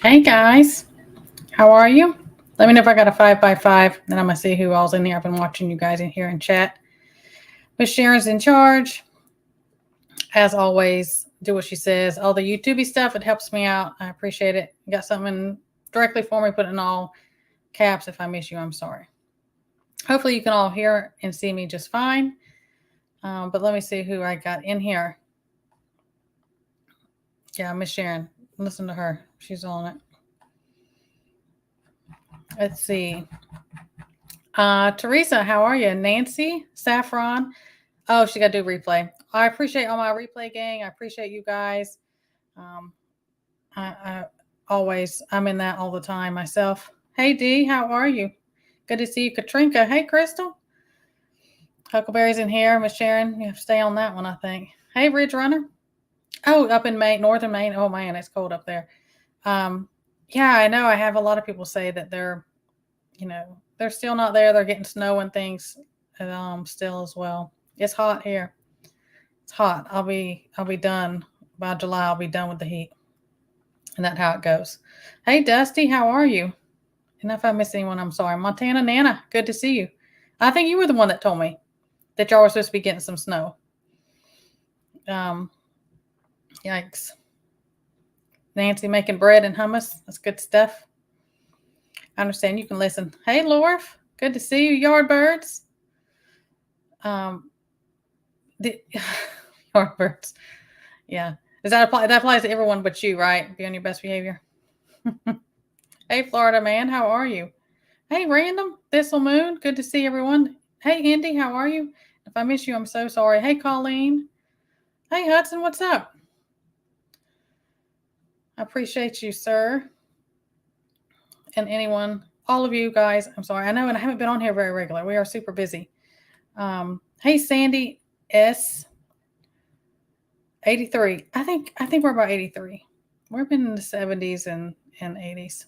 Hey guys, how are you? Let me know if I got a 5 by 5. Then I'm gonna see who all's in here. I've been watching you guys in here in chat. Miss Sharon's in charge. As always, do what she says. All the YouTubey stuff, it helps me out. I appreciate it. You got something directly for me, put it in all caps. If I miss you, I'm sorry. Hopefully you can all hear and see me just fine. But let me see who I got in here. Yeah, Miss Sharon. Listen to her. She's on it. Let's see. Teresa, how are you? Nancy, Saffron. Oh, she got to do replay. I appreciate all my replay gang. I appreciate you guys. Um, I I'm in that all the time myself. Hey D, how are you? Good to see you, Katrinka. Hey Crystal. Huckleberry's in here. Miss Sharon, you have to stay on that one, I think. Hey Ridge Runner. Oh, up in Maine, northern Maine. Oh man, it's cold up there. Yeah, I know. I have a lot of people say that they're still not there. They're getting snow and things, still as well. It's hot here. It's hot. I'll be done by July. I'll be done with the heat, and that's how it goes. Hey Dusty, how are you? And if I miss anyone, I'm sorry. Montana Nana, good to see you. I think you were the one that told me that y'all were supposed to be getting some snow. Yikes. Nancy making bread and hummus. That's good stuff. I understand you can listen. Hey, Lorf. Good to see you, Yardbirds. The Yardbirds. Yeah. Does that apply? That applies to everyone but you, right? Be on your best behavior. Hey, Florida man. How are you? Hey, Random. Thistle Moon. Good to see everyone. Hey, Indy. How are you? If I miss you, I'm so sorry. Hey, Colleen. Hey, Hudson. What's up? I appreciate you, sir. And anyone, all of you guys, I'm sorry. I know, and I haven't been on here very regular. We are super busy. Hey, Sandy S. 83. I think we're about 83. We've been in the 70s and 80s.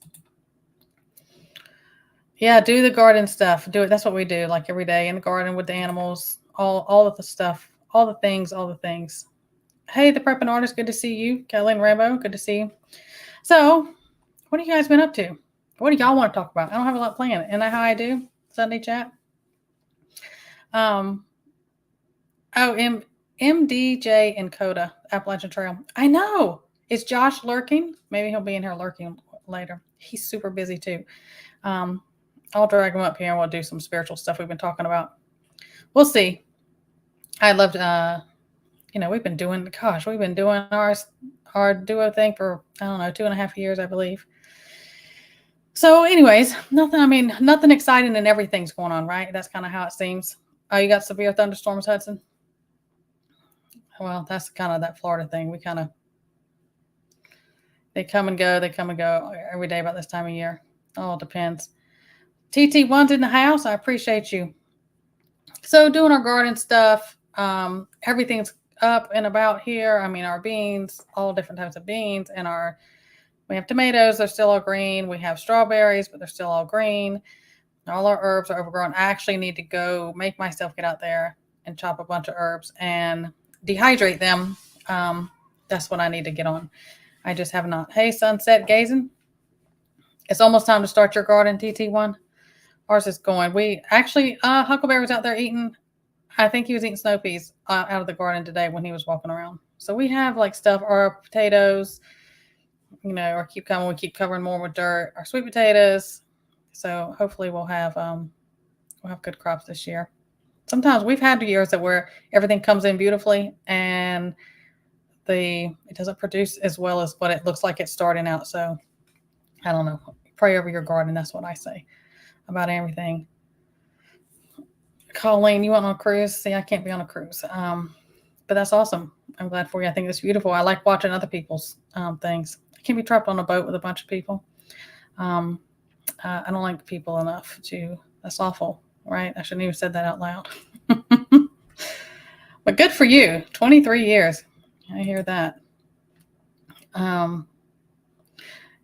Yeah, do the garden stuff. Do it. That's what we do, like every day in the garden with the animals, all of the stuff, all the things. Hey, the prepping artist, good to see you. Kathleen Rambo, good to see you. So, what have you guys been up to? What do y'all want to talk about? I don't have a lot planned. Isn't that how I do? Sunday chat. MDJ and Coda, Appalachian Trail. I know. Is Josh lurking? Maybe he'll be in here lurking later. He's super busy too. I'll drag him up here and we'll do some spiritual stuff we've been talking about. We'll see. I loved, we've been doing our duo thing for, I don't know, 2.5 years, I believe. So anyways, nothing exciting and everything's going on, right? That's kind of how it seems. Oh, you got severe thunderstorms, Hudson? Well, that's kind of that Florida thing. They come and go every day about this time of year. Oh, it depends. TT1's in the house. I appreciate you. So doing our garden stuff, everything's up and about here. Our beans, all different types of beans, and we have tomatoes. They're still all green. We have strawberries, but they're still all green. All our herbs are overgrown. I actually need to go make myself get out there and chop a bunch of herbs and dehydrate them. That's what I need to get on. I just have not. Hey, sunset gazing. It's almost time to start your garden, TT1. Ours is going. We actually, Huckleberry was out there eating. I think he was eating snow peas out of the garden today when he was walking around. So we have like stuff, our potatoes, or keep coming. We keep covering more with dirt. Our sweet potatoes. So hopefully we'll have good crops this year. Sometimes we've had years where everything comes in beautifully and it doesn't produce as well as what it looks like it's starting out. So I don't know. Pray over your garden. That's what I say about everything. Colleen, you want on a cruise? See, I can't be on a cruise. But that's awesome. I'm glad for you. I think it's beautiful. I like watching other people's things. I can't be trapped on a boat with a bunch of people. I don't like people enough that's awful, right? I shouldn't even said that out loud. But good for you. 23 years. I hear that.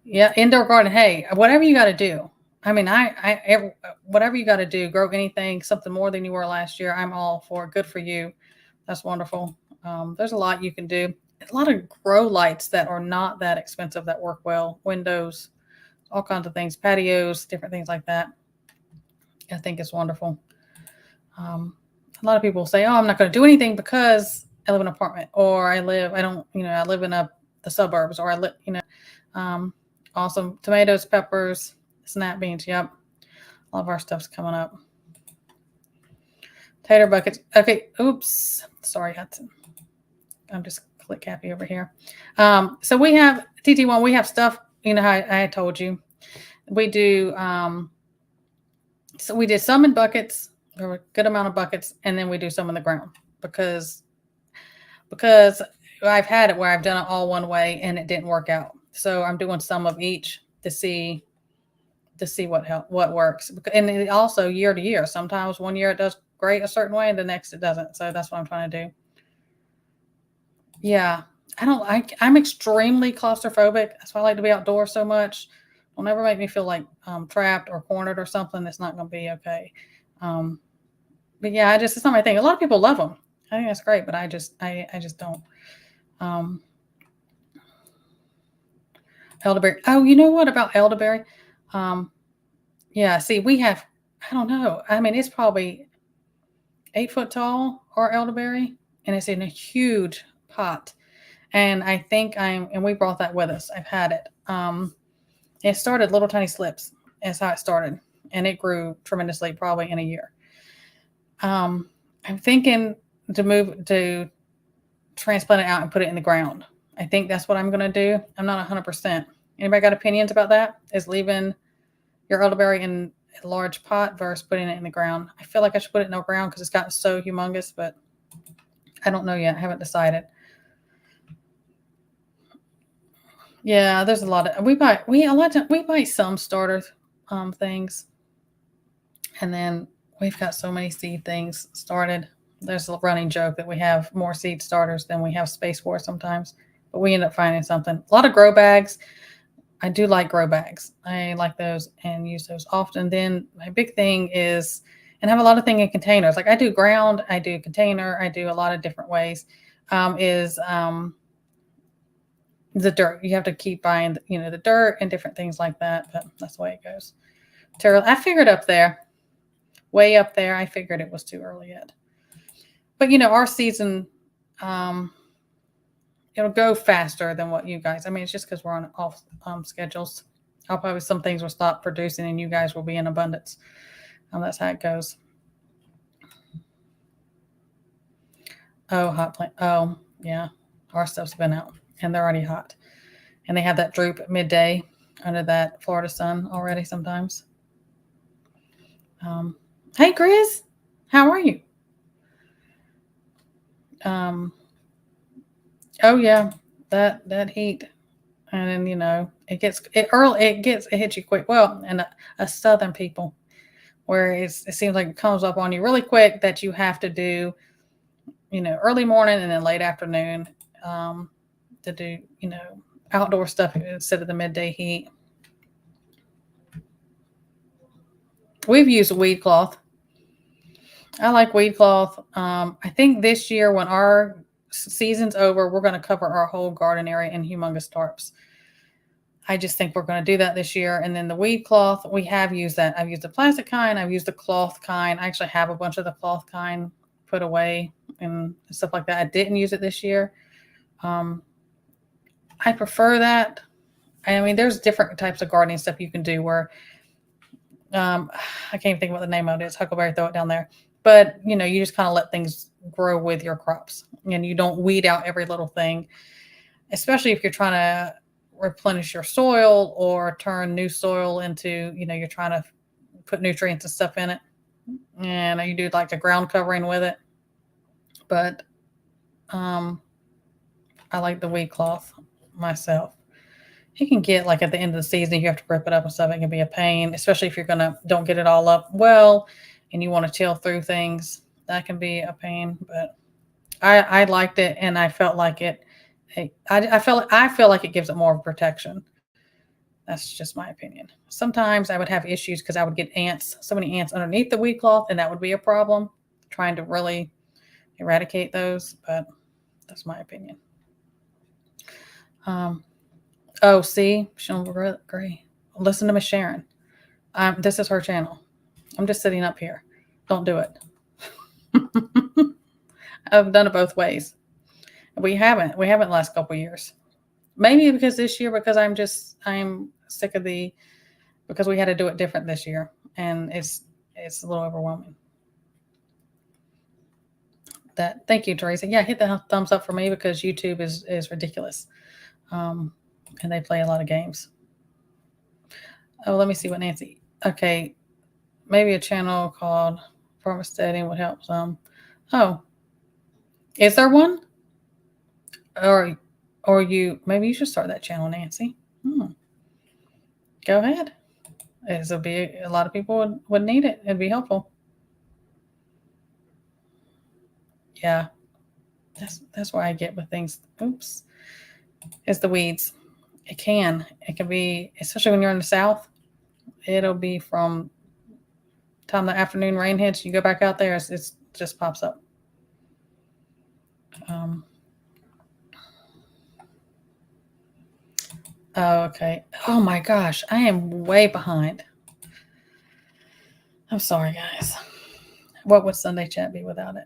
Yeah, indoor garden. Hey, whatever you got to do. Whatever you got to do, grow anything, something more than you were last year. I'm all for it. Good for you. That's wonderful. There's a lot you can do. a lot of grow lights that are not that expensive that work well. Windows, all kinds of things, patios, different things like that. I think it's wonderful. A lot of people say, "Oh, I'm not going to do anything because I live in an apartment, or I live in the suburbs, or I live, um, awesome tomatoes, peppers, snap beans. Yep, all of our stuff's coming up. Tater buckets. Okay, oops, sorry, Hudson. I'm just click happy over here. So we have TT1. We have stuff. You know how I told you we do. So we did some in buckets. There were a good amount of buckets, and then we do some in the ground because I've had it where I've done it all one way and it didn't work out. So I'm doing some of each to see what works. And also year to year. Sometimes one year it does great a certain way, and the next it doesn't. So that's what I'm trying to do. Yeah, I'm extremely claustrophobic. That's why I like to be outdoors so much. Don't ever make me feel like trapped or cornered or something. It's not going to be okay. But yeah, it's not my thing. A lot of people love them. I think that's great, but I just don't. Elderberry. Oh, you know what about elderberry? Yeah, see, we have, I don't know. I mean, it's probably 8 foot tall, our elderberry, and it's in a huge pot. And and we brought that with us. I've had it. It started little tiny slips. That's how it started. And it grew tremendously, probably in a year. I'm thinking to transplant it out and put it in the ground. I think that's what I'm going to do. I'm not 100%. Anybody got opinions about that? Is leaving your elderberry in a large pot versus putting it in the ground? I feel like I should put it in the ground because it's gotten so humongous, but I don't know yet. I haven't decided. Yeah, there's a lot of we buy some starter things, and then we've got so many seed things started. There's a running joke that we have more seed starters than we have space for sometimes, but we end up finding something. A lot of grow bags. I do like grow bags. I like those and use those often. Then my big thing is, and I have a lot of things in containers. Like I do ground, I do container, I do a lot of different ways. Is the dirt. You have to keep buying, the dirt and different things like that. But that's the way it goes. Terrell, I figured up there, way up there. I figured it was too early yet. But our season, it'll go faster than what you guys. I mean, it's just because we're on off schedules. I'll probably some things will stop producing, and you guys will be in abundance. That's how it goes. Oh, hot plant. Oh, yeah. Our stuff's been out, and they're already hot. And they have that droop at midday under that Florida sun already sometimes. Hey, Grizz, how are you? Oh yeah, that heat, and then it hits you quick. Well, and us Southern people, where it seems like it comes up on you really quick that you have to do, early morning and then late afternoon, to do outdoor stuff instead of the midday heat. We've used weed cloth. I like weed cloth. I think this year when our season's over, we're going to cover our whole garden area in humongous tarps. I just think we're going to do that this year. And then the weed cloth, we have used that. I've used the plastic kind. I've used the cloth kind. I actually have a bunch of the cloth kind put away and stuff like that. I didn't use it this year. I prefer that. I mean, there's different types of gardening stuff you can do where I can't even think of what the name of it is. Huckleberry, throw it down there. But, you just kind of let things grow with your crops and you don't weed out every little thing, especially if you're trying to replenish your soil or turn new soil into, you're trying to put nutrients and stuff in it. And you do like a ground covering with it. But I like the weed cloth myself. You can get like at the end of the season, you have to rip it up and stuff. It can be a pain, especially if don't get it all up well and you want to till through things. That can be a pain, but I liked it and I felt like I feel like it gives it more protection. That's just my opinion. Sometimes I would have issues because I would get so many ants underneath the weed cloth, and that would be a problem, trying to really eradicate those, but that's my opinion. Oh, see, she don't agree. Listen to Miss Sharon. This is her channel. I'm just sitting up here. Don't do it. I've done it both ways. We haven't the last couple of years. Maybe because this year, because I'm sick of because we had to do it different this year, and it's a little overwhelming. Thank you, Teresa. Yeah, hit the thumbs up for me because YouTube is ridiculous, and they play a lot of games. Oh, let me see what Nancy. Okay, maybe a channel called Farmsteading would help some. Oh, is there one? Or maybe you should start that channel, Nancy. Go ahead. It'll be a lot of people would need it. It'd be helpful. Yeah, that's why I get with things. Oops, it's the weeds. It can be, especially when you're in the South. It'll be from time the afternoon rain hits. You go back out there, it just pops up. Oh, okay. Oh my gosh, I am way behind. I'm sorry, guys. What would Sunday chat be without it?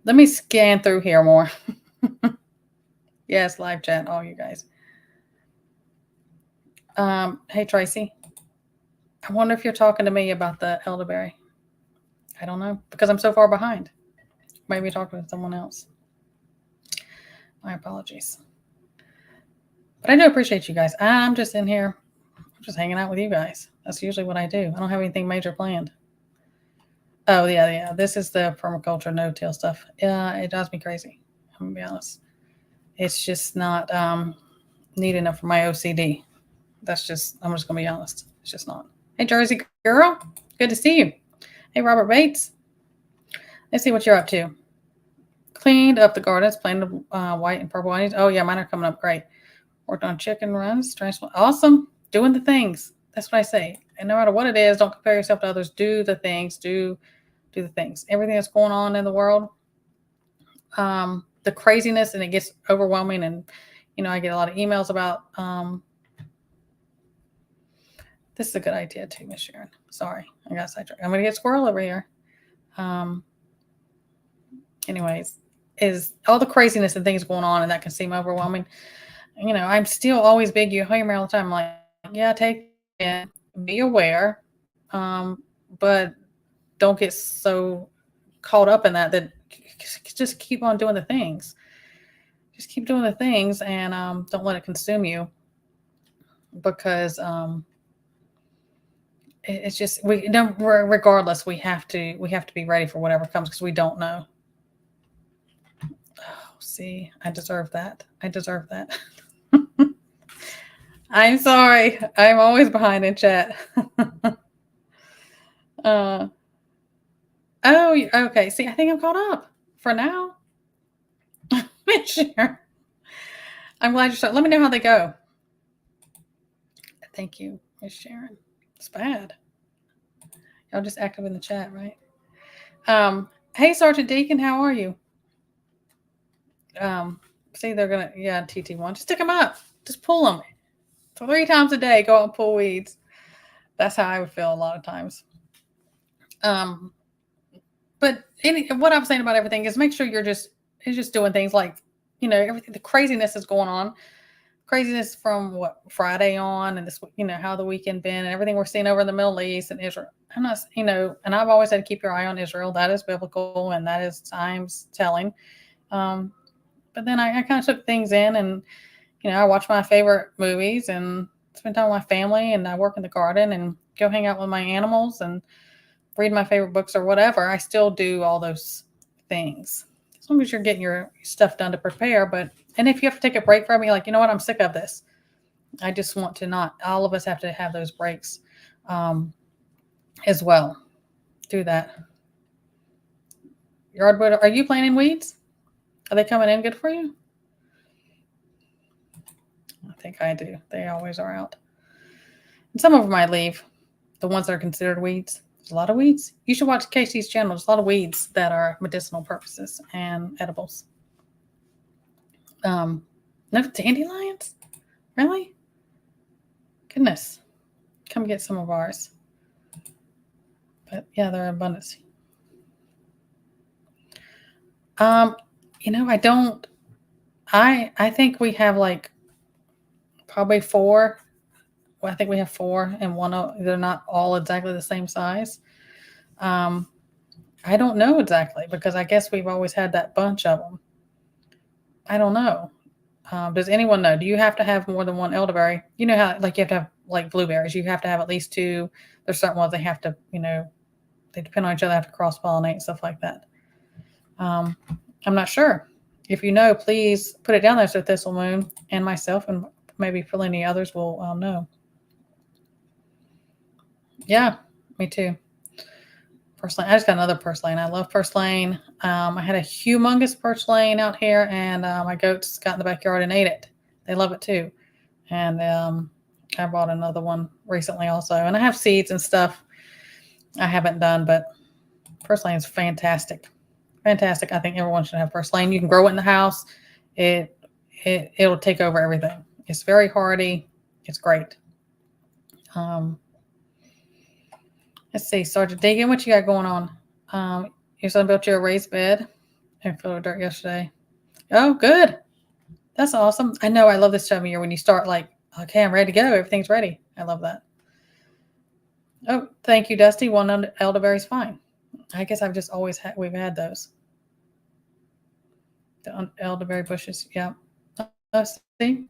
Let me scan through here more. Yes, live chat, all you guys. Hey, Tracy. I wonder if you're talking to me about the elderberry. I don't know, because I'm so far behind. Maybe talking to someone else. My apologies. But I do appreciate you guys. I'm just in here. I'm just hanging out with you guys. That's usually what I do. I don't have anything major planned. Oh, yeah. This is the permaculture no-till stuff. Yeah, it drives me crazy. I'm going to be honest. It's just not neat enough for my OCD. I'm just going to be honest. It's just not. Hey, Jersey girl. Good to see you. Hey, Robert Bates. Let's see what you're up to. Cleaned up the gardens, planted white and purple onions. Oh, yeah, mine are coming up great. Worked on chicken runs. Awesome. Doing the things. That's what I say. And no matter what it is, don't compare yourself to others. Do the things. Do the things. Everything that's going on in the world, the craziness, and it gets overwhelming. And, I get a lot of emails about this is a good idea too, Miss Sharon. Sorry, I got sidetracked. I'm going to get squirrel over here. Anyways, is all the craziness and things going on, and that can seem overwhelming. I'm still always big. You hear me all the time. I'm like, yeah, take it, be aware, but don't get so caught up in that just keep on doing the things. Just keep doing the things, and don't let it consume you, because it's just regardless, we have to be ready for whatever comes, because we don't know. Oh, see, I deserve that. I'm sorry. I'm always behind in chat. Oh, okay. See, I think I'm caught up for now. Sure. I'm glad you're starting. Let me know how they go. Thank you, Miss Sharon. It's bad. Y'all just active in the chat, right? Hey, Sergeant Deacon, how are you? See, they're gonna, TT1. Just stick them up. Just pull them 3 times a day. Go out and pull weeds. That's how I would feel a lot of times. But what I'm saying about everything is make sure you're just doing things like, everything. The craziness is going on. Craziness from Friday on, and this, how the weekend been, and everything we're seeing over in the Middle East and Israel. I'm not, and I've always said keep your eye on Israel. That is biblical, and that is times telling. But then I kind of took things in, and I watch my favorite movies and spend time with my family, and I work in the garden and go hang out with my animals and read my favorite books or whatever. I still do all those things as long as you're getting your stuff done to prepare. And if you have to take a break from me, like, you know what, I'm sick of this. I just want to not. All of us have to have those breaks as well. Do that. Yardwood, are you planting weeds? Are they coming in good for you? I think I do. They always are out. And some of them I leave. The ones that are considered weeds. There's a lot of weeds. You should watch Casey's channel. There's a lot of weeds that are medicinal purposes and edibles. No dandelions? Really? Goodness. Come get some of ours. But yeah, they're in abundance. I don't. I think we have like probably four. Well, I think we have four, and they're not all exactly the same size. Um, I don't know exactly because I guess we've always had that bunch of them. I don't know. Does anyone know? Do you have to have more than one elderberry? You know how like you have to have like blueberries. You have to have at least two. There's certain ones they have to, they depend on each other, have to cross pollinate, stuff like that. I'm not sure. If you know, please put it down there so Thistle Moon and myself and maybe plenty others will know. Yeah, me too. Purslane. I just got another purslane. I love purslane. I had a humongous purslane out here, and my goats got in the backyard and ate it. They love it too. And I bought another one recently also. And I have seeds and stuff I haven't done, but purslane is fantastic. Fantastic. I think everyone should have purslane. You can grow it in the house. It'll take over everything. It's very hardy. It's great. Let's see, Sergeant Deegan, what you got going on? Your son built you a raised bed and filled with dirt yesterday. Oh, good. That's awesome. I know. I love this time of year when you start like, okay, I'm ready to go. Everything's ready. I love that. Oh, thank you, Dusty. One elderberry's fine. I guess I've just always we've had those. The elderberry bushes. Yeah. See?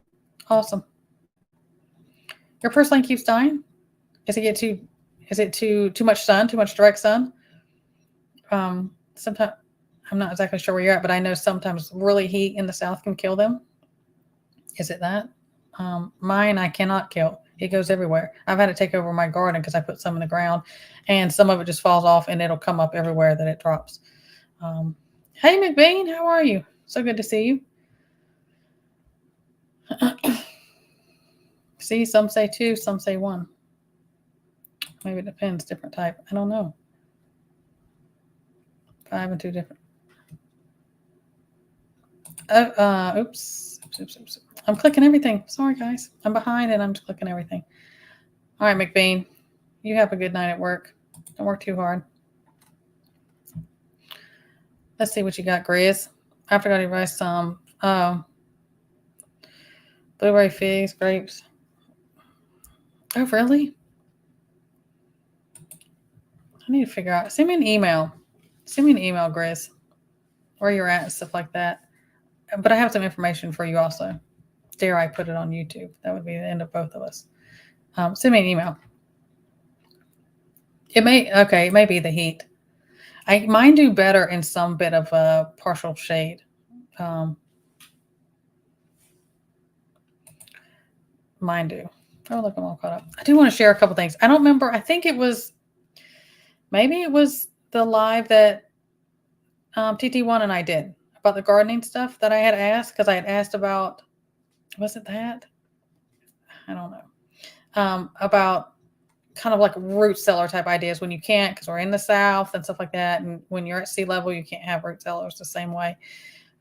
Awesome. Your purslane keeps dying? Is it too much sun, too much direct sun? Sometimes I'm not exactly sure where you're at, but I know sometimes really heat in the south can kill them. Is it that? Mine I cannot kill. It goes everywhere. I've had to take over my garden because I put some in the ground, and some of it just falls off, and it'll come up everywhere that it drops. Hey, McBean, how are you? So good to see you. See, some say two, some say one. Maybe it depends, different type. I don't know. 5 and 2 different. Oops. I'm clicking everything. Sorry, guys. I'm behind and I'm just clicking everything. All right, McBean. You have a good night at work. Don't work too hard. Let's see what you got, Grizz. I forgot to write some. Blueberry figs, grapes. Oh, really? I need to figure out. Send me an email. Send me an email, Grizz, where you're at and stuff like that. But I have some information for you also. Dare I put it on YouTube? That would be the end of both of us. Send me an email. It may be the heat. Mine do better in some bit of partial shade. Mine do. Oh, look, I'm all caught up. I do want to share a couple things. I don't remember. I think maybe it was the live that TT1 and I did about the gardening stuff that I had asked, because I had asked about, was it that? I don't know. About kind of like root cellar type ideas when you can't, because we're in the South and stuff like that. And when you're at sea level, you can't have root cellars the same way.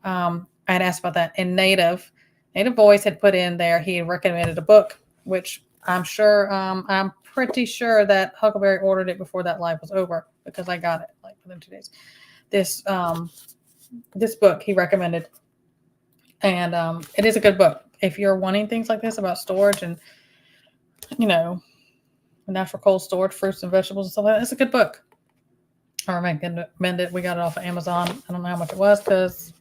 I had asked about that. And Native Voice had put in there, he had recommended a book, which I'm pretty sure that Huckleberry ordered it before that live was over, because I got it like within 2 days. This book he recommended, and it is a good book if you're wanting things like this about storage and natural cold storage, fruits and vegetables and stuff like that. It's a good book. I recommend it. We got it off of Amazon. I don't know how much it was because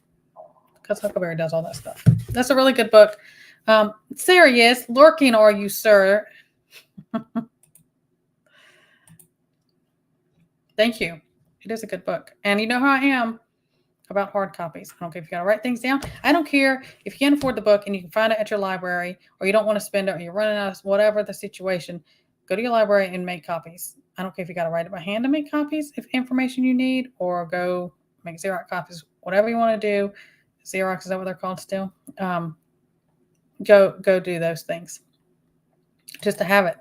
Huckleberry does all that stuff. That's a really good book. There he is. Lurking are you, sir? Thank you. It is a good book. And you know how I am about hard copies. I don't care if you got to write things down. I don't care if you can't afford the book and you can find it at your library, or you don't want to spend it, or you're running out of whatever the situation. Go to your library and make copies. I don't care if you got to write it by hand to make copies if information you need, or go make Xerox copies, whatever you want to do. Xerox, is that what they're called still? Go do those things just to have it.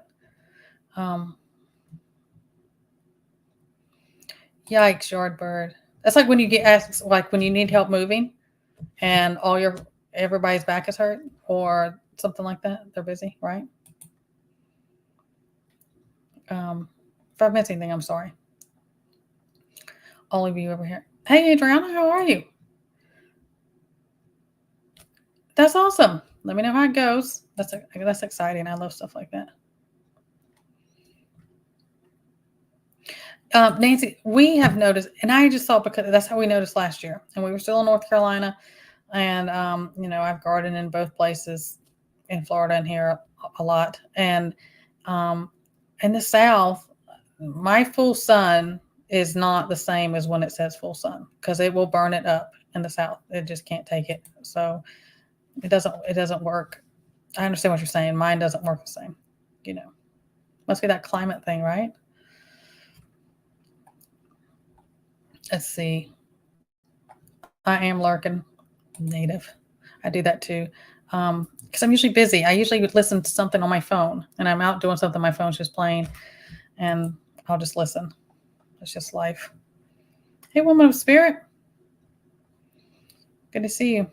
Yikes, Yardbird. That's like when you get asked, like when you need help moving and everybody's back is hurt. or something like that. They're busy, right? If I've missed anything, I'm sorry. All of you over here. Hey, Adriana, how are you? That's awesome. Let me know how it goes. That's exciting. I love stuff like that. Nancy, we have noticed, and I just saw because that's how we noticed last year, and we were still in North Carolina, and I've gardened in both places, in Florida and here a lot, and in the South, my full sun is not the same as when it says full sun because it will burn it up in the South. It just can't take it, so it doesn't work. I understand what you're saying. Mine doesn't work the same. Must be that climate thing, right? Let's see. I am lurking native. I do that too. Because I'm usually busy. I usually would listen to something on my phone, and I'm out doing something. My phone's just playing, and I'll just listen. It's just life. Hey, woman of spirit. Good to see you.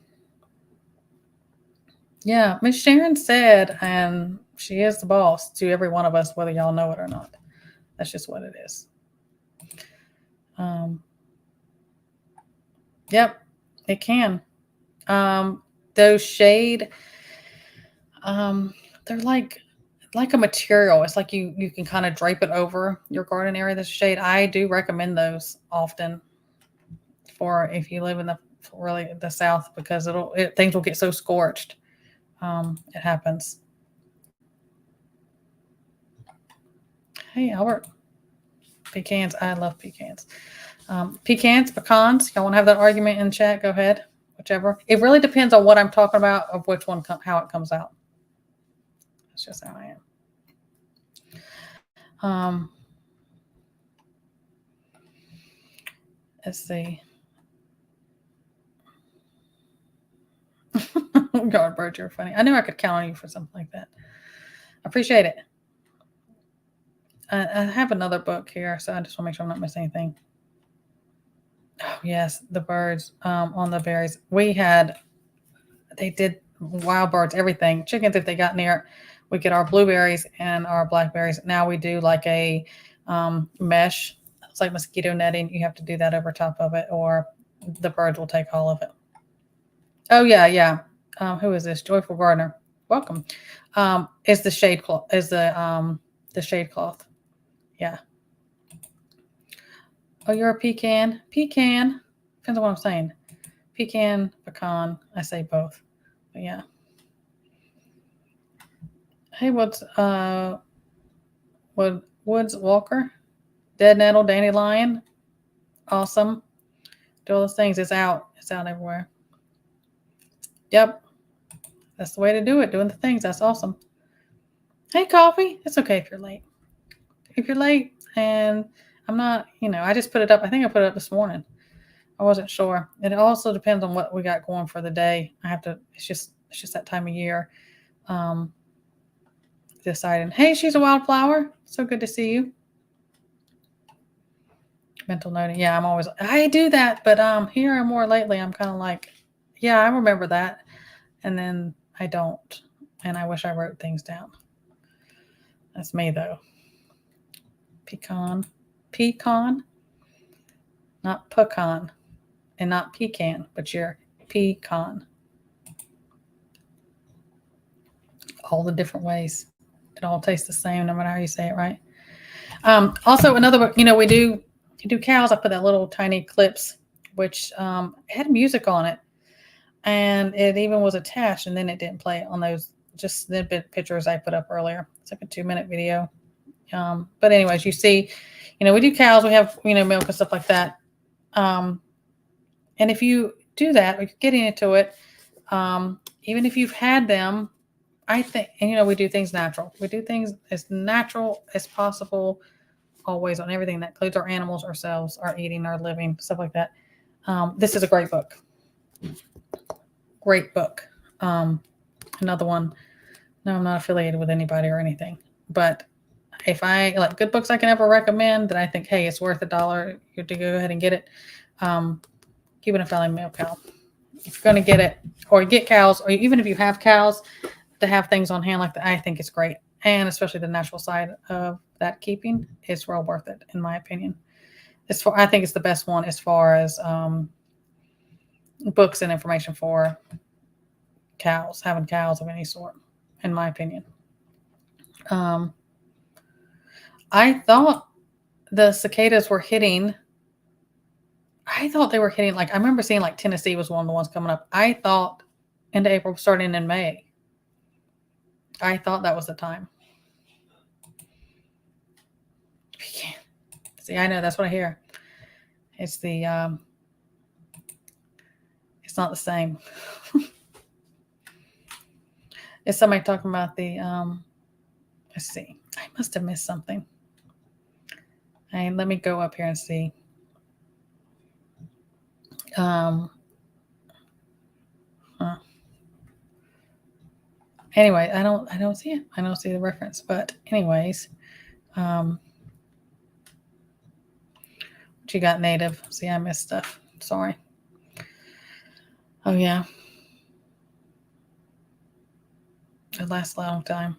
Yeah, Miss Sharon said, and she is the boss to every one of us, whether y'all know it or not. That's just what it is. Yep, it can. Those shade, they're like a material. It's like you can kind of drape it over your garden area. That's shade. I do recommend those often for if you live in the South because things will get so scorched. It happens. Hey, Albert. Pecans. I love pecans. Pecans, pecans. Y'all want to have that argument in chat? Go ahead. Whichever. It really depends on what I'm talking about of which one, how it comes out. That's just how I am. Let's see. God, Bird, you're funny. I knew I could count on you for something like that. I appreciate it. I have another book here, so I just want to make sure I'm not missing anything. Oh, yes, the birds on the berries. They did wild birds, everything. Chickens, if they got near it, we get our blueberries and our blackberries. Now we do like a mesh. It's like mosquito netting. You have to do that over top of it, or the birds will take all of it. Oh, yeah. Who is this? Joyful Gardener. Welcome. Is the shade cloth? Is the shade cloth? Yeah. Oh, you're a pecan. Pecan. Depends on what I'm saying. Pecan, pecan. I say both. But yeah. Hey, what's Woods Walker? Dead nettle, dandelion. Awesome. Do all those things. It's out. It's out everywhere. Yep. That's the way to do it. Doing the things. That's awesome. Hey, coffee. It's okay if you're late. If you're late and I'm not, I just put it up. I think I put it up this morning. I wasn't sure. It also depends on what we got going for the day. It's just that time of year. Deciding, hey, she's a wildflower. So good to see you. Mental noting. Yeah, I do that, but here and more lately, I'm kind of like, yeah, I remember that. And then I don't. And I wish I wrote things down. That's me though. Pecan, not pecan, and not pecan, but you're pecan. All the different ways. It all tastes the same, no matter how you say it, right? Also, another book, we do cows. I put that little tiny clips, which had music on it, and it even was attached, and then it didn't play on those just snippet pictures I put up earlier. It's like a 2-minute video. But anyways, you see, we do cows, we have, milk and stuff like that. And if you do that, or you're getting into it, even if you've had them, I think, and we do things natural. We do things as natural as possible, always on everything that includes our animals, ourselves, our eating, our living, stuff like that. This is a great book. Great book. Another one. No, I'm not affiliated with anybody or anything, but if I like good books I can ever recommend that I think, hey, it's worth $1, you have to go ahead and get it. Cuban and Family Milk Cow. if you're going to get it, or get cows, or even if you have cows, to have things on hand like that, I think it's great. And especially the natural side of that keeping is well worth it, in my opinion. I think it's the best one as far as books and information for cows, having cows of any sort, in my opinion. I thought the cicadas were hitting. I thought they were hitting, like, I remember seeing like Tennessee was one of the ones coming up. I thought into April, starting in May. I thought that was the time. See, I know, that's what I hear. It's the, it's not the same. Is somebody talking about the, let's see. I must have missed something. And let me go up here and see. Anyway, I don't see it. I don't see the reference. But anyways, what you got, native? See, I missed stuff. Sorry. Oh yeah. It lasts a long time.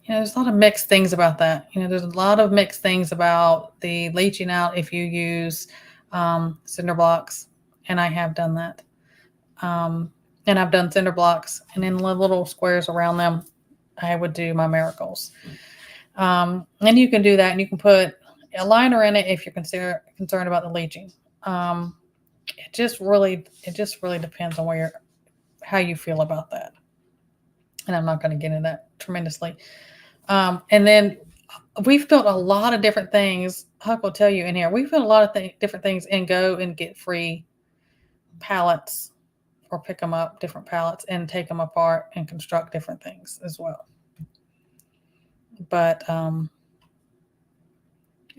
There's a lot of mixed things about that. There's a lot of mixed things about the leaching out if you use cinder blocks, and I have done that. And I've done cinder blocks, and in little squares around them, I would do my miracles. And you can do that, and you can put a liner in it if you're concerned about the leaching. It just really depends on how you feel about that. And I'm not going to get into that tremendously. And then we've built a lot of different things. Huck will tell you in here, we've built a lot of different things, and go and get free pallets, or pick them up, different pallets, and take them apart and construct different things as well. But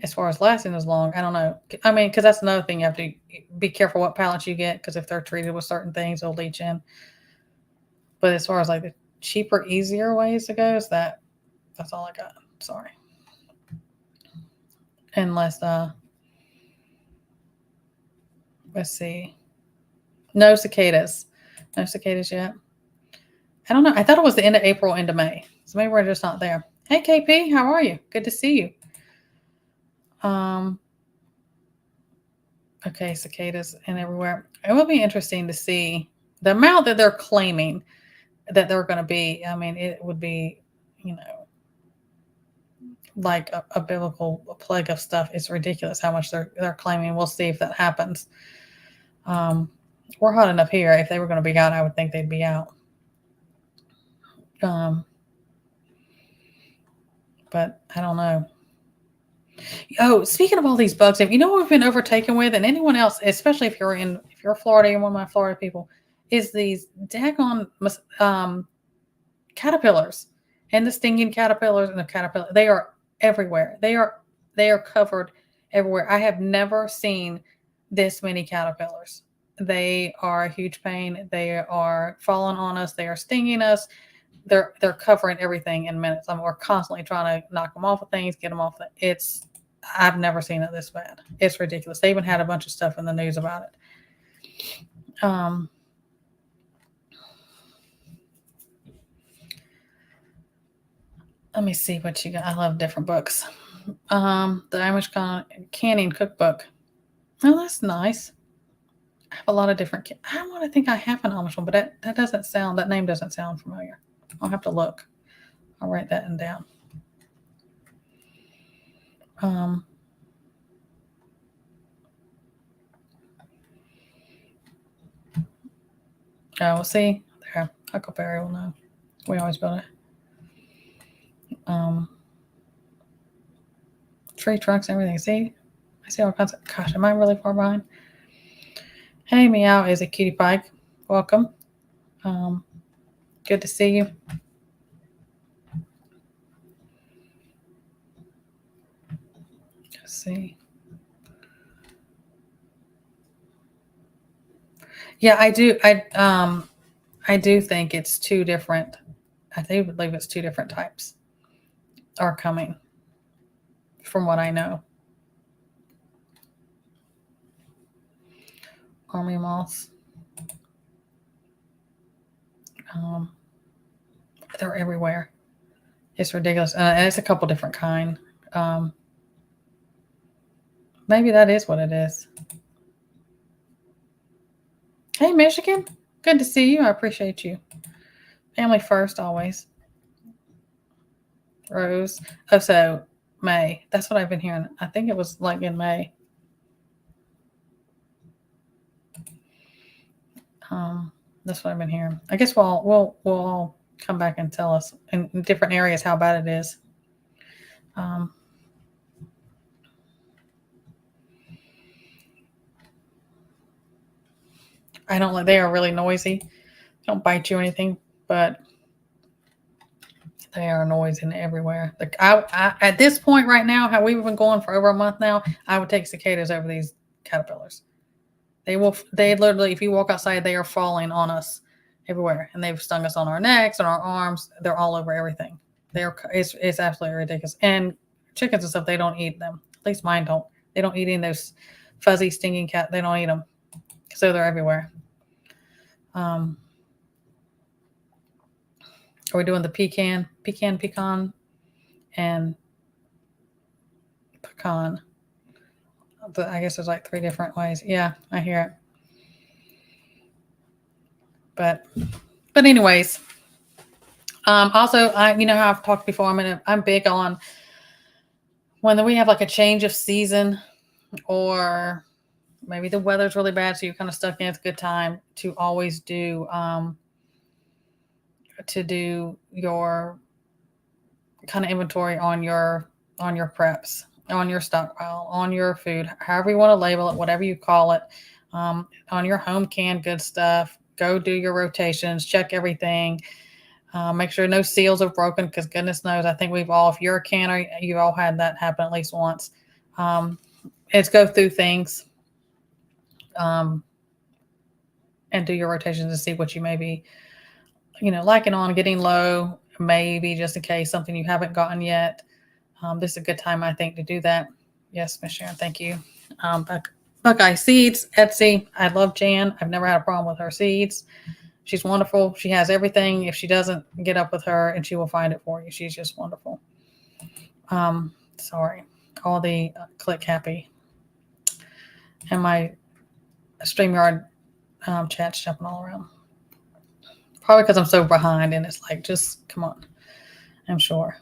as far as lasting as long, I don't know. I mean, because that's another thing, you have to be careful what pallets you get, because if they're treated with certain things, they'll leach in. But as far as like the cheaper, easier ways to go, that's all I got. Sorry. Unless let's see. No cicadas. No cicadas yet. I don't know. I thought it was the end of April, into May. So maybe we're just not there. Hey, KP, how are you? Good to see you. Okay, cicadas and everywhere. It will be interesting to see the amount that they're claiming that they're going to be. I mean, it would be, like a biblical plague of stuff. It's ridiculous how much they're claiming. We'll see if that happens. We're hot enough here. If they were going to be out, I would think they'd be out. But I don't know. Oh, speaking of all these bugs, what we've been overtaken with, and anyone else, especially if you're Florida, you're one of my Florida people, is these daggone caterpillars, and the stinging caterpillars, and the caterpillar. They are everywhere. They are covered everywhere. I have never seen this many caterpillars. They are a huge pain. They are falling on us. They are stinging us. They're covering everything in minutes. We're constantly trying to knock them off of things, get them off. I've never seen it this bad. It's ridiculous. They even had a bunch of stuff in the news about it. Let me see what you got. I love different books. The Amish Canning Cookbook. Oh, that's nice. I have a lot of different. I want to think I have an Amish one, but that name doesn't sound familiar. I'll have to look. I'll write that down. We'll see. There, Huckleberry will know. We always build it. Tree trunks and everything. See? I see all kinds of. Gosh, am I really far behind? Hey, Meow is a cutie pie. Welcome. Good to see you. Let's see. Yeah, I do. I do think it's two different. I do believe it's two different types are coming, from what I know. Army moths. Um, they're everywhere. It's ridiculous. And it's a couple different kind. Maybe that is what it is. Hey, Michigan. Good to see you. I appreciate you. Family first, always. Rose. Oh, so May. That's what I've been hearing. I think it was like in May. That's what I've been hearing. I guess we'll all come back and tell us in different areas how bad it is. I don't like. They are really noisy. They don't bite you or anything, but they are noisy everywhere. Like I at this point right now, how we've been going for over a month now, I would take cicadas over these caterpillars. They will. They literally, if you walk outside, they are falling on us everywhere, and they've stung us on our necks, on our arms. They're all over everything. It's absolutely ridiculous. And chickens and stuff, they don't eat them. At least mine don't. They don't eat any of those fuzzy, stinging cat. They don't eat them, so they're everywhere. Are we doing the pecan, and pecan? But I guess there's like 3 different ways. Yeah, I hear it. But anyways, also how I've talked before. I'm big on when we have like a change of season, or maybe the weather's really bad, so you're kind of stuck in. It's a good time to always do your kind of inventory on your preps, on your stockpile, on your food, however you want to label it, whatever you call it, on your home canned good stuff. Go do your rotations, check everything, make sure no seals are broken, because goodness knows, I think if you're a canner, you've all had that happen at least once. It's go through things and do your rotations and see what you may be, liking on, getting low, maybe just in case something you haven't gotten yet. This is a good time, I think, to do that. Yes, Miss Sharon, thank you. Buckeye Seeds, Etsy. I love Jan. I've never had a problem with her seeds. She's wonderful. She has everything. If she doesn't, get up with her and she will find it for you. She's just wonderful. Sorry. All the click happy. And my StreamYard chat's jumping all around. Probably because I'm so behind and it's like, just come on. I'm sure.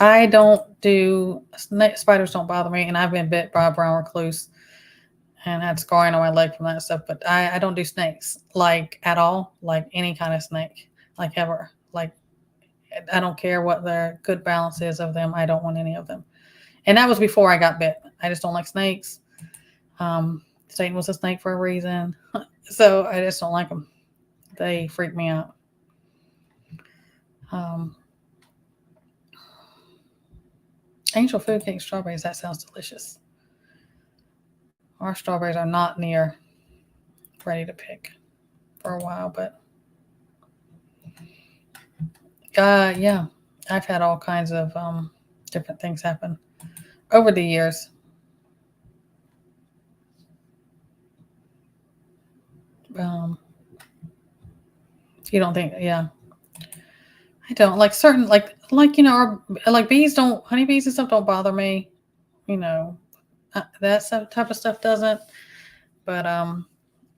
I don't do spiders. Don't bother me, and I've been bit by a brown recluse and had scarring on my leg from that stuff. But I don't do snakes like at all, like any kind of snake, like ever. Like I don't care what their good balance is of them. I don't want any of them. And that was before I got bit. I just don't like snakes. Satan was a snake for a reason, so I just don't like them. They freak me out. Angel food cake strawberries. That sounds delicious. Our strawberries are not near ready to pick for a while, but yeah, I've had all kinds of different things happen over the years. You don't think? Yeah, I don't like certain like bees don't, honeybees and stuff don't bother me. That type of stuff doesn't. But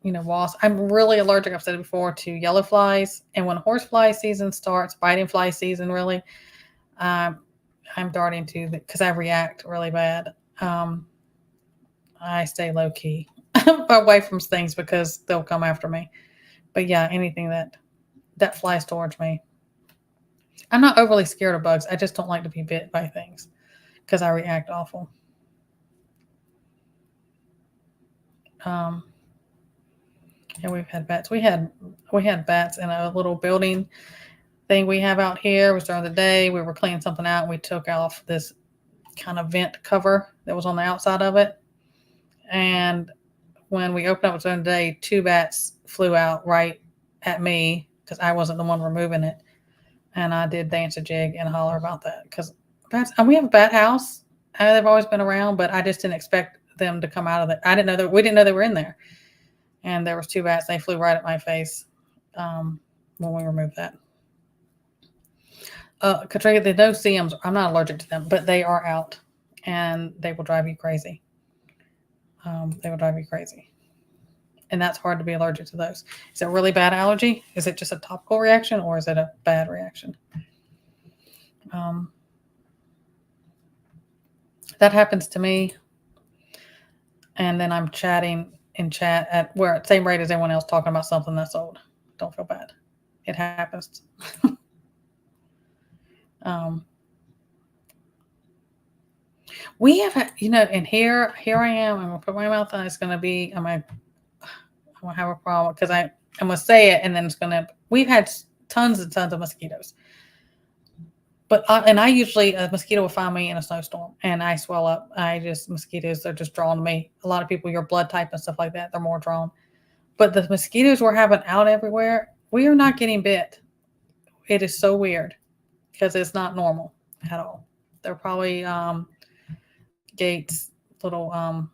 wasps. I'm really allergic. I've said it before, to yellow flies, and when horsefly season starts, biting fly season, really, I'm darting to because I react really bad. I stay low key away from things because they'll come after me. But yeah, anything that flies towards me. I'm not overly scared of bugs. I just don't like to be bit by things because I react awful. And we've had bats. We had bats in a little building thing we have out here. It was during the day. We were cleaning something out, and we took off this kind of vent cover that was on the outside of it. And when we opened up during the day, 2 bats flew out right at me because I wasn't the one removing it. And I did dance a jig and holler about that because bats. And we have a bat house. They've always been around, but I just didn't expect them to come out of it. We didn't know they were in there. and there was 2 bats. They flew right at my face when we removed that. Katrina, the no-see-ums, I'm not allergic to them, but they are out, and they will drive you crazy. They will drive you crazy. And that's hard to be allergic to those. Is it a really bad allergy? Is it just a topical reaction, or is it a bad reaction? That happens to me. And then I'm chatting in chat at same rate as everyone else talking about something that's old. Don't feel bad. It happens. We have, and here I am. I'm gonna put my mouth on. It's gonna be. I'm gonna have a problem because I'm gonna say it, and then We've had tons and tons of mosquitoes, but I usually a mosquito will find me in a snowstorm, and I swell up. Mosquitoes are just drawn to me. A lot of people, your blood type and stuff like that, they're more drawn. But the mosquitoes we're having out everywhere, we are not getting bit. It is so weird because it's not normal at all. They're probably Gates little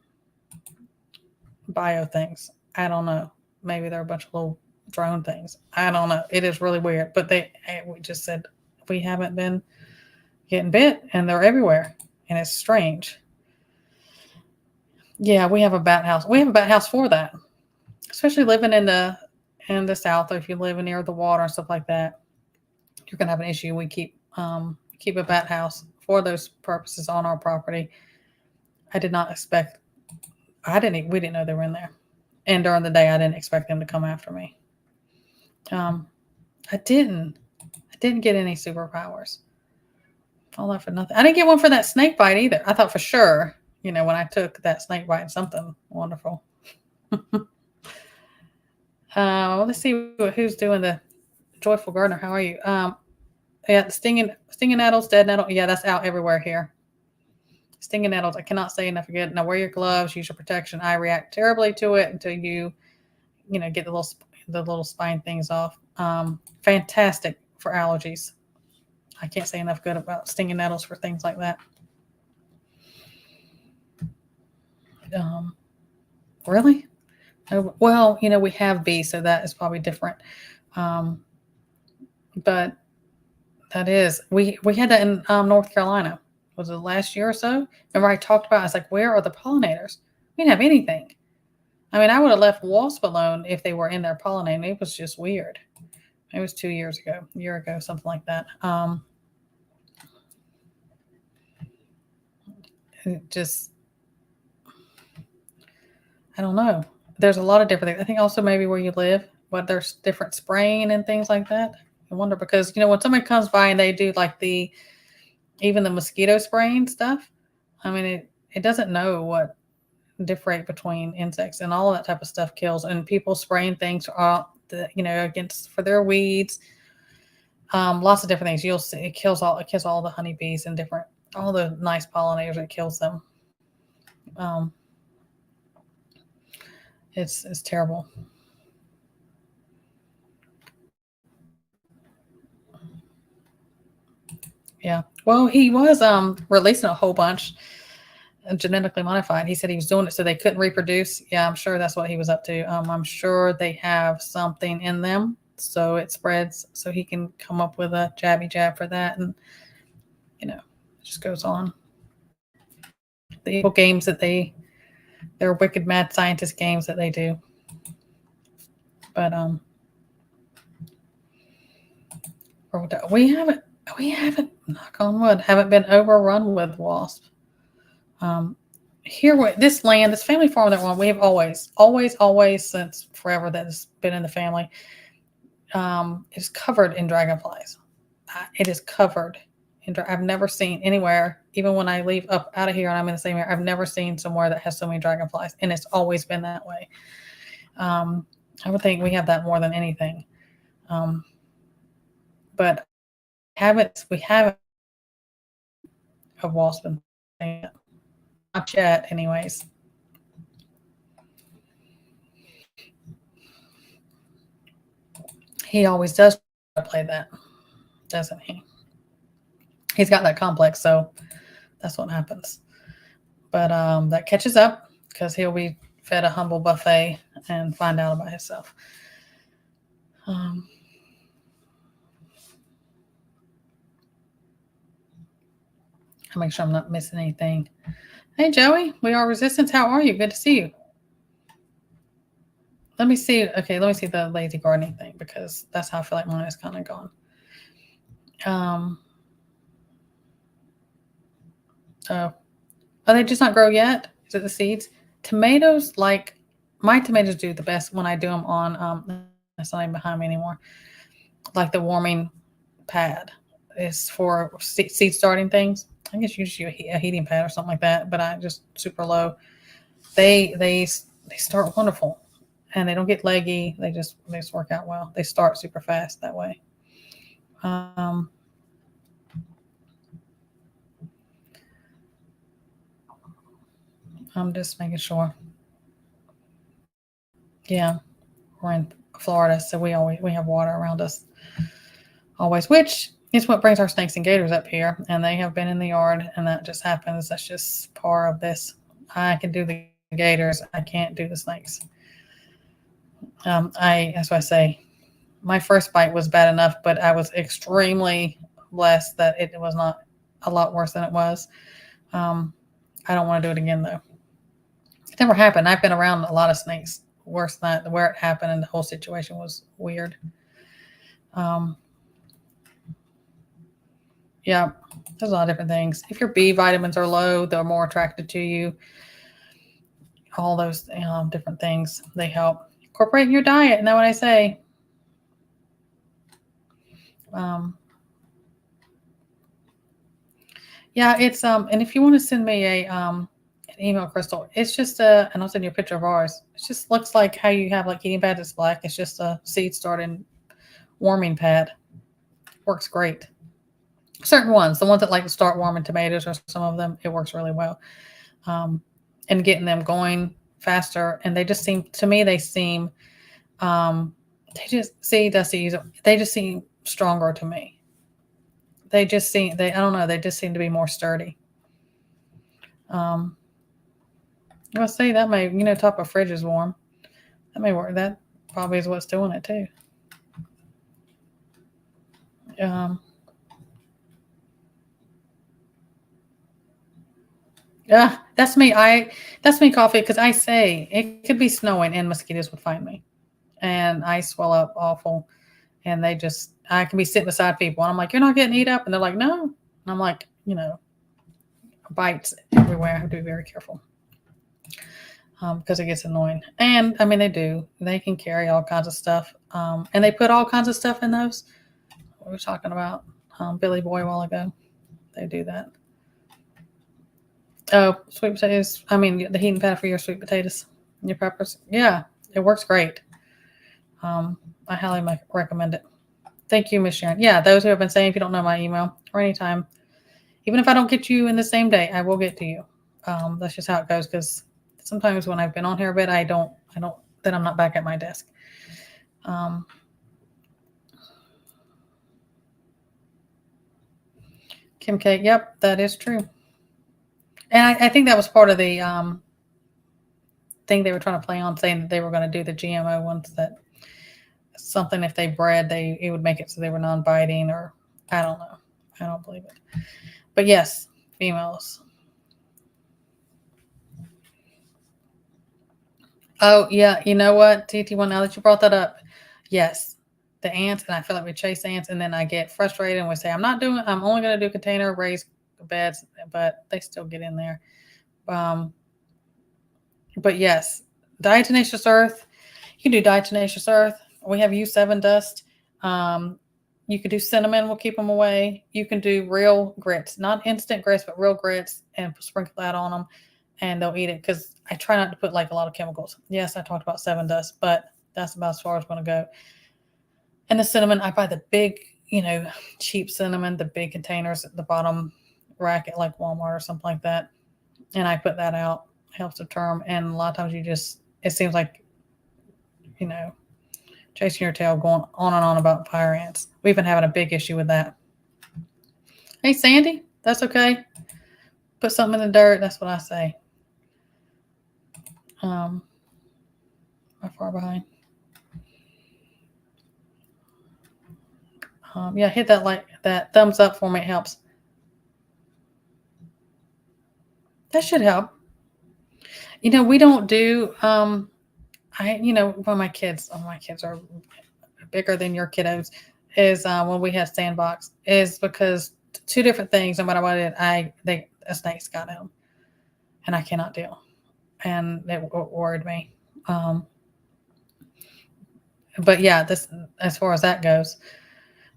bio things. I don't know. Maybe they're a bunch of little drone things. I don't know. It is really weird. But we just said we haven't been getting bit, and they're everywhere, and it's strange. Yeah, we have a bat house. We have a bat house for that, especially living in the South, or if you live near the water and stuff like that, you're gonna have an issue. We keep a bat house for those purposes on our property. I did not expect. We didn't know they were in there, and during the day, I didn't expect them to come after me. I didn't get any superpowers. All that for nothing. I didn't get one for that snake bite either. I thought for sure, when I took that snake bite, something wonderful. Let's see who's doing the Joyful Gardener. How are you? Yeah, stinging nettles, dead nettle. Yeah, that's out everywhere here. Stinging nettles. I cannot say enough again. Now wear your gloves. Use your protection. I react terribly to it until you get the little spine things off. Fantastic for allergies. I can't say enough good about stinging nettles for things like that. Really? Well, we have bees, so that is probably different. But that is, we had that in North Carolina. Was it last year or so? Remember I talked about, I was like, where are the pollinators? We didn't have anything. I mean, I would have left wasp alone if they were in there pollinating. It was just weird. It was 2 years ago, a year ago, something like that. I don't know. There's a lot of different things. I think also maybe where you live, but there's different spraying and things like that. I wonder because, when somebody comes by and they do like even the mosquito spraying stuff, I mean, it doesn't know what differentiate between insects, and all of that type of stuff kills. And people spraying things for their weeds, lots of different things. You'll see it kills all the honeybees and all the nice pollinators. It kills them. It's terrible. Yeah. Well, he was releasing a whole bunch genetically modified. He said he was doing it so they couldn't reproduce. Yeah, I'm sure that's what he was up to. I'm sure they have something in them so it spreads, so he can come up with a jabby jab for that, and it just goes on. The evil games that they're wicked mad scientist games that they do. But we haven't, knock on wood, haven't been overrun with wasps. Here, this family farm that we have always since forever that has been in the family, is covered in dragonflies. It is covered in. I've never seen anywhere, even when I leave up out of here and I'm in the same area, I've never seen somewhere that has so many dragonflies, and it's always been that way. I would think we have that more than anything, but we haven't a wasp thing. Not yet, anyways. He always does play that, doesn't he? He's got that complex, so that's what happens. But that catches up because he'll be fed a humble buffet and find out about himself. I'll make sure I'm not missing anything. Hey, Joey, we are Resistance. How are you? Good to see you. Let me see. Okay, let me see the lazy gardening thing because that's how I feel like mine is kind of gone. Oh, they just not grow yet? Is it the seeds? Tomatoes, like my tomatoes do the best when I do them on. That's not even behind me anymore. Like the warming pad is for seed starting things. I guess you use a heating pad or something like that, but I just super low. They start wonderful, and they don't get leggy. They just work out well. They start super fast that way. I'm just making sure. Yeah, we're in Florida, so we have water around us always, which is what brings our snakes and gators up here. And they have been in the yard, and that just happens. That's just part of this. I can do the gators. I can't do the snakes. That's why I say my first bite was bad enough, but I was extremely blessed that it was not a lot worse than it was. I don't want to do it again though. It never happened. I've been around a lot of snakes worse than that, where it happened, and the whole situation was weird. Yeah, there's a lot of different things. If your B vitamins are low, they're more attracted to you. All those different things, they help. Incorporate in your diet. Isn't that what I say? Yeah, it's and if you want to send me an email, Crystal, it's just and I'll send you a picture of ours. It just looks like how you have like heating pad that's black. It's just a seed starting warming pad. Works great. Certain ones, the ones that like to start warming tomatoes or some of them, it works really well. And getting them going faster. And they just seem, to me, they seem, they just, see, Dusty, they just seem stronger to me. They just seem, I don't know, they just seem to be more sturdy. I'll say that may, top of fridge is warm. That may work. That probably is what's doing it too. Yeah, that's me. That's me, Coffee, because I say it could be snowing and mosquitoes would find me, and I swell up awful, and I can be sitting beside people, and I'm like, "You're not getting eat up," and they're like, "No," and I'm like, bites everywhere. I have to be very careful because it gets annoying, and I mean they do. They can carry all kinds of stuff, and they put all kinds of stuff in those. We were talking about Billy Boy a while ago. They do that. Oh, sweet potatoes. I mean, the heating pad for your sweet potatoes, your peppers. Yeah, it works great. I highly recommend it. Thank you, Miss Sharon. Yeah, those who have been saying, if you don't know my email or anytime, even if I don't get you in the same day, I will get to you. That's just how it goes. Because sometimes when I've been on here a bit, then I'm not back at my desk. Kim K. Yep, that is true. And I think that was part of the thing they were trying to play on, saying that they were going to do the GMO ones, that something if they bred, it would make it so they were non-biting, or I don't know. I don't believe it. But yes, females. Oh, yeah. You know what, TT1, now that you brought that up, yes, the ants, and I feel like we chase ants, and then I get frustrated, and we say, I'm only going to do container raised beds, but they still get in there. But yes, diatomaceous earth. You can do diatomaceous earth. We have U7 dust. You could do cinnamon. We'll keep them away. You can do real grits, not instant grits, but real grits, and sprinkle that on them, and they'll eat it. Because I try not to put like a lot of chemicals. Yes, I talked about 7 dust, but that's about as far as I'm going to go. And the cinnamon, I buy the big, cheap cinnamon, the big containers at the bottom rack at like Walmart or something like that, and I put that out. Helps deter them. And a lot of times it seems like, chasing your tail, going on and on about fire ants. We've been having a big issue with that. Hey, Sandy, that's okay. Put something in the dirt. That's what I say. How far behind? Yeah, hit that thumbs up for me. It helps. That should help. We don't do when my kids are bigger than your kiddos, is when we have sandbox, is because two different things. No matter what a snake's got him, and I cannot deal, and it worried me. But yeah, this as far as that goes.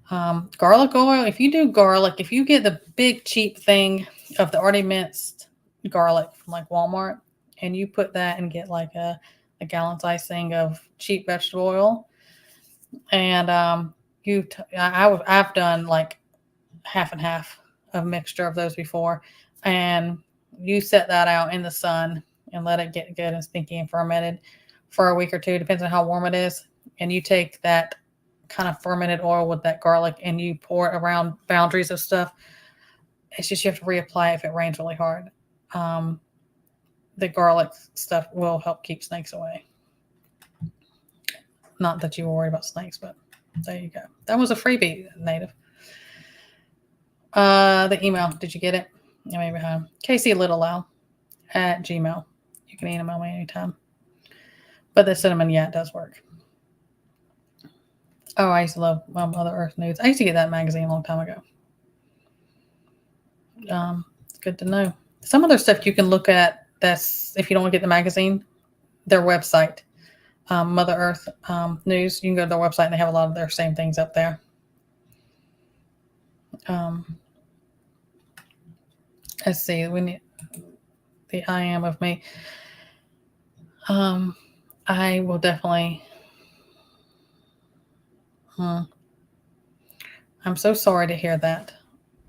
Garlic oil. If you do garlic, if you get the big cheap thing of the already minced garlic from like Walmart, and you put that and get like a gallon size thing of cheap vegetable oil, and I've done like half and half of mixture of those before, and you set that out in the sun and let it get good and stinky and fermented for a week or two, depends on how warm it is, and you take that kind of fermented oil with that garlic and you pour it around boundaries of stuff. It's just you have to reapply if it rains really hard. The garlic stuff will help keep snakes away. Not that you were worried about snakes, but there you go. That was a freebie, Native. The email, did you get it? Maybe Casey Littleow at Gmail. You can email me anytime. But the cinnamon, yeah, it does work. Oh, I used to love Mother Earth News. I used to get that magazine a long time ago. It's good to know. Some other stuff you can look at, that's if you don't want to get the magazine, their website, Mother Earth News. You can go to their website and they have a lot of their same things up there. Let's see. We need the I am of me. I will definitely. I'm so sorry to hear that.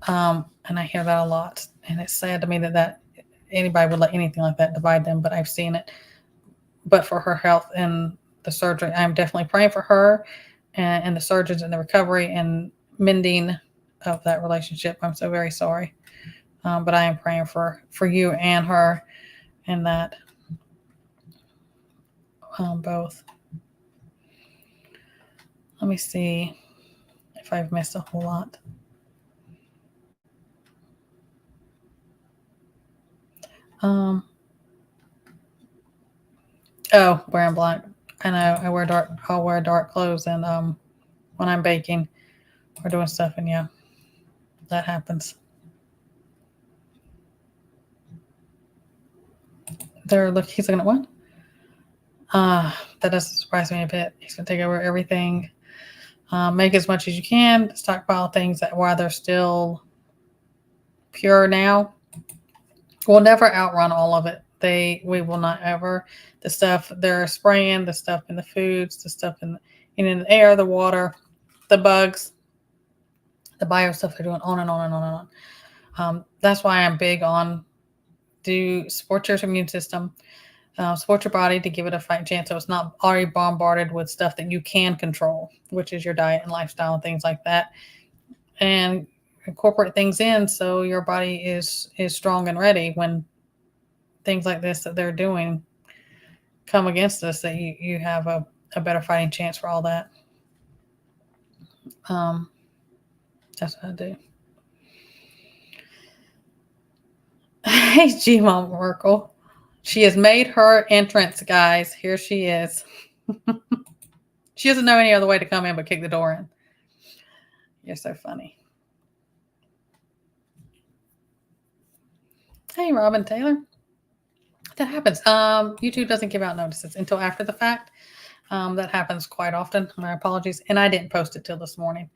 And I hear that a lot. And it's sad to me that anybody would let anything like that divide them, but I've seen it. But for her health and the surgery, I'm definitely praying for her and the surgeons and the recovery and mending of that relationship. I'm so very sorry. But I am praying for you and her and that both. Let me see if I've missed a whole lot. Wearing black. I know. I'll wear dark clothes, and when I'm baking or doing stuff, and yeah, that happens. He's looking at what? That doesn't surprise me a bit. He's gonna take over everything. Make as much as you can. Stockpile things that while they're still pure now. We'll never outrun all of it. We will not ever. The stuff they're spraying, the stuff in the foods, the stuff in the air, the water, the bugs, the bio stuff they're doing on and on and on and on. That's why I'm big on support your immune system, support your body to give it a fighting chance so it's not already bombarded with stuff that you can control, which is your diet and lifestyle and things like that. And incorporate things in so your body is strong and ready when things like this that they're doing come against us, that you have a better fighting chance for all that. That's what I do. Hey, G-Mom Merkel. She has made her entrance, guys. Here she is. She doesn't know any other way to come in but kick the door in. You're so funny. Hey, Robin Taylor. That happens. YouTube doesn't give out notices until after the fact. That happens quite often. My apologies. And I didn't post it till this morning.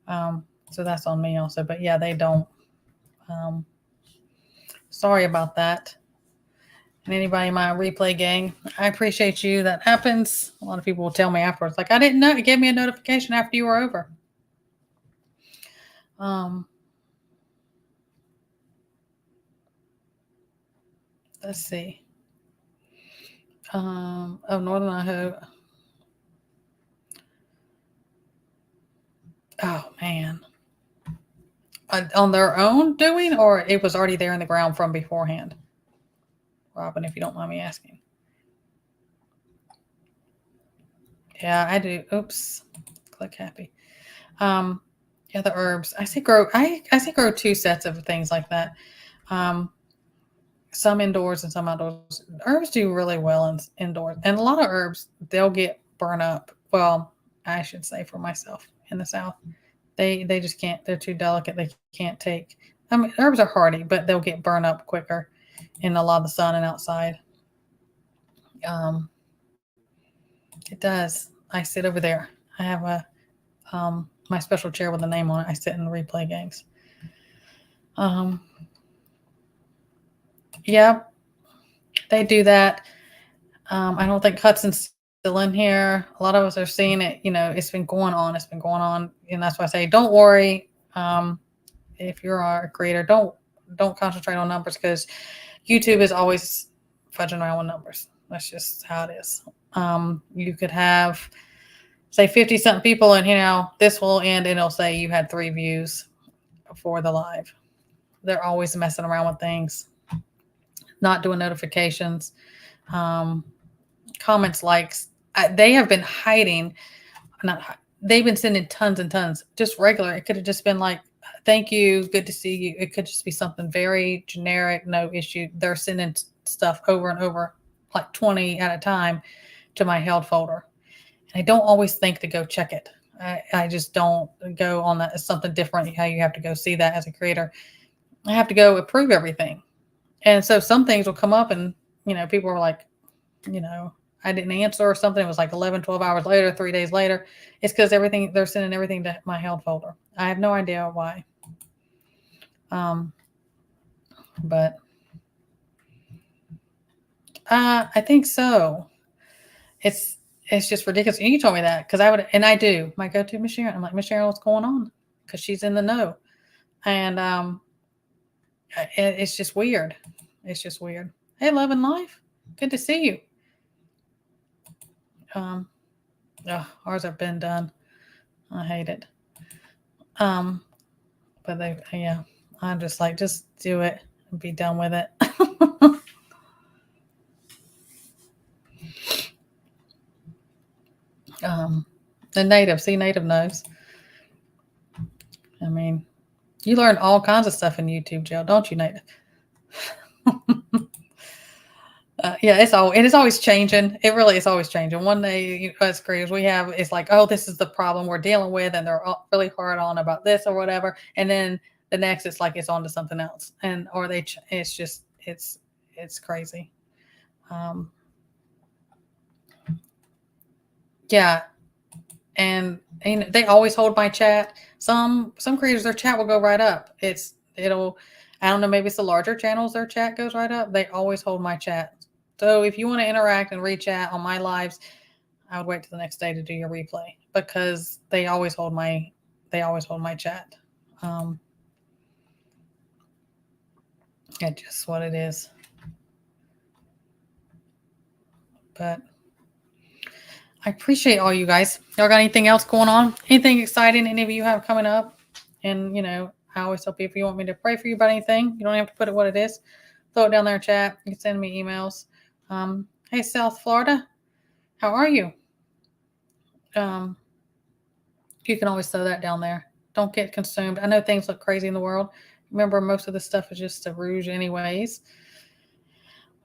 So that's on me also. But yeah, they don't. Sorry about that. And anybody in my replay gang, I appreciate you. That happens. A lot of people will tell me afterwards, like, I didn't know. It gave me a notification after you were over. Let's see. Northern Idaho. Oh, man. On their own doing, or it was already there in the ground from beforehand? Robin, if you don't mind me asking. Yeah, I do. Oops. Click happy. Yeah, the herbs. I say grow 2 sets of things like that. Um, some indoors and some outdoors. Herbs do really well indoors, and a lot of herbs they'll get burnt up. Well, I should say for myself in the South, they just can't. They're too delicate. They can't take. I mean, herbs are hardy, but they'll get burned up quicker in a lot of the sun and outside. Um, it does. I sit over there. I have a my special chair with a name on it. I sit in the replay games. Um, yeah, they do that. I don't think Hudson's still in here. A lot of us are seeing it. It's been going on. It's been going on, and that's why I say, don't worry. If you're a creator, don't concentrate on numbers because YouTube is always fudging around with numbers. That's just how it is. You could have say 50 something people, and this will end, and it'll say you had 3 views for the live. They're always messing around with things, not doing notifications. Comments, likes, they have been hiding. They've been sending tons and tons, just regular. It could have just been like, thank you, good to see you. It could just be something very generic, no issue. They're sending stuff over and over, like 20 at a time, to my held folder. And I don't always think to go check it. I just don't go on that. It's something different how you have to go see that as a creator. I have to go approve everything. And so some things will come up and, people are like, I didn't answer or something. It was like 11, 12 hours later, 3 days later. It's because they're sending everything to my held folder. I have no idea why. But I think so. It's just ridiculous. And you told me that because I do. My go-to Miss Sharon. I'm like, Miss Sharon, what's going on? Because she's in the know. And it's just weird. It's just weird. Hey, Love and Life. Good to see you. Ours have been done. I hate it. But I'm just like, just do it and be done with it. The native knows. I mean, you learn all kinds of stuff in YouTube, Jill, don't you, Native? Yeah, it is always changing. It really is always changing. One day, as creators, it's like, oh, this is the problem we're dealing with, and they're all really hard on about this or whatever. And then the next, it's like it's on to something else, it's crazy. Yeah, and they always hold my chat. Some creators, their chat will go right up. I don't know, maybe it's the larger channels, their chat goes right up. They always hold my chat. So if you want to interact and reach out on my lives, I would wait till the next day to do your replay because they always hold my chat. It's just what it is. But I appreciate all you guys. Y'all got anything else going on? Anything exciting any of you have coming up? And I always tell people if you want me to pray for you about anything, you don't have to put it what it is. Throw it down there in chat. You can send me emails. Hey, South Florida, how are you? You can always throw that down there. Don't get consumed. I know things look crazy in the world. Remember, most of this stuff is just a rouge anyways.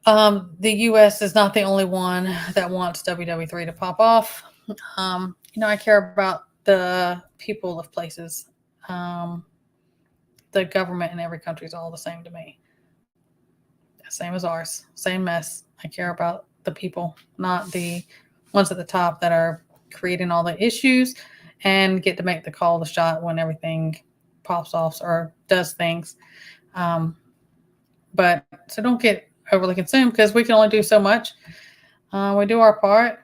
The U.S. is not the only one that wants WW3 to pop off. I care about the people of places. The government in every country is all the same to me. Same as ours. Same mess. I care about the people, not the ones at the top that are creating all the issues and get to make the call, the shot when everything pops off or does things. But so don't get overly consumed because we can only do so much. We do our part.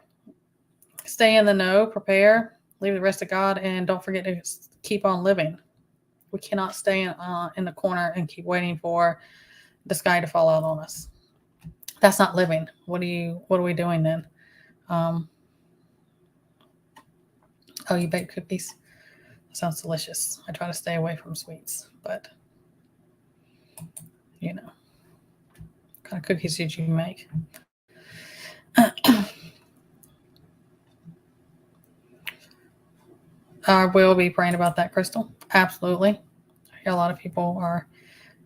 Stay in the know, prepare, leave the rest to God, and don't forget to keep on living. We cannot stay in the corner and keep waiting for the sky to fall out on us. That's not living. What are we doing then? Oh, you bake cookies? Sounds delicious. I try to stay away from sweets, but what kind of cookies did you make? I will be praying about that, Crystal. Absolutely. I hear a lot of people are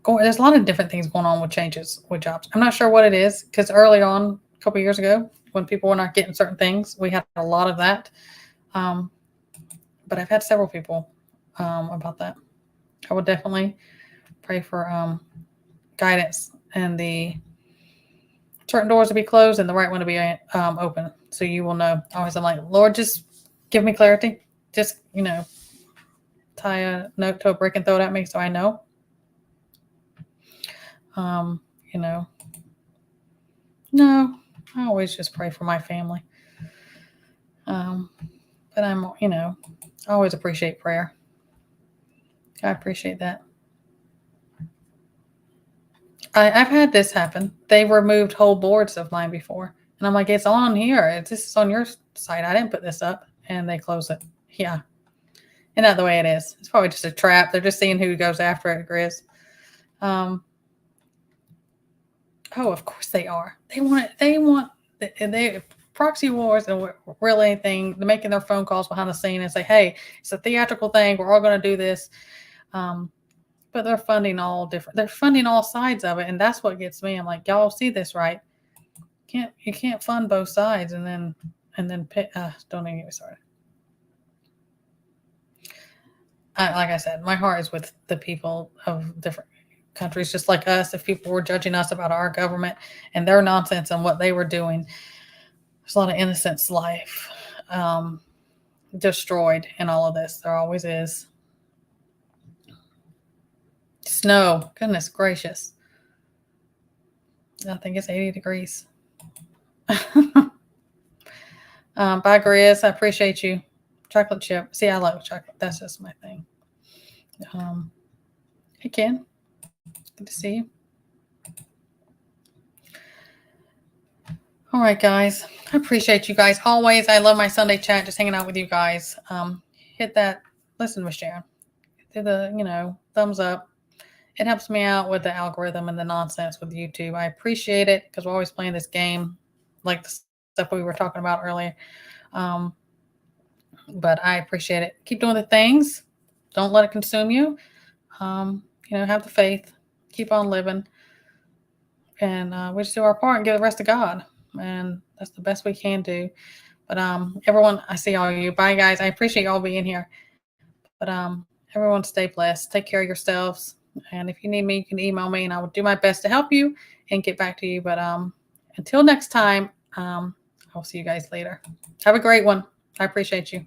going. There's a lot of different things going on with changes with jobs. I'm not sure what it is because early on, a couple years ago, when people were not getting certain things, we had a lot of that. Um, but I've had several people about that. I would definitely pray for guidance and the certain doors to be closed and the right one to be open. So you will know. Always, I'm like, Lord, just give me clarity. Just, tie a note to a brick and throw it at me so I know. You know, no, I always just pray for my family. But I'm, I always appreciate prayer. I appreciate that. I've had this happen. They removed whole boards of mine before. And I'm like, it's on here. This is on your site. I didn't put this up. And they close it. Yeah. Isn't that the way it is? It's probably just a trap. They're just seeing who goes after it, Grizz. Oh, of course they are. They proxy wars and really anything. They're making their phone calls behind the scene and say, hey, it's a theatrical thing. We're all going to do this. But they're funding all different. They're funding all sides of it. And that's what gets me. I'm like, y'all see this, right? You can't fund both sides and then pick, don't even get me started. Like I said, my heart is with the people of different countries, just like us. If people were judging us about our government and their nonsense and what they were doing, there's a lot of innocence life destroyed in all of this. There always is. Snow, goodness gracious. I think it's 80 degrees. Bye, Grizz. I appreciate you. Chocolate chip. See, I like chocolate. That's just my thing. Hey, Ken. Good to see you. All right, guys. I appreciate you guys always. I love my Sunday chat, just hanging out with you guys. Hit that. Listen, Miss Sharon. Do the, thumbs up. It helps me out with the algorithm and the nonsense with YouTube. I appreciate it because we're always playing this game, like the stuff we were talking about earlier. But I appreciate it. Keep doing the things. Don't let it consume you. Have the faith. Keep on living. And we just do our part and give the rest to God. And that's the best we can do. But everyone, I see all of you. Bye, guys. I appreciate y'all being here. But everyone stay blessed. Take care of yourselves. And if you need me, you can email me and I will do my best to help you and get back to you. But until next time, I'll see you guys later. Have a great one. I appreciate you.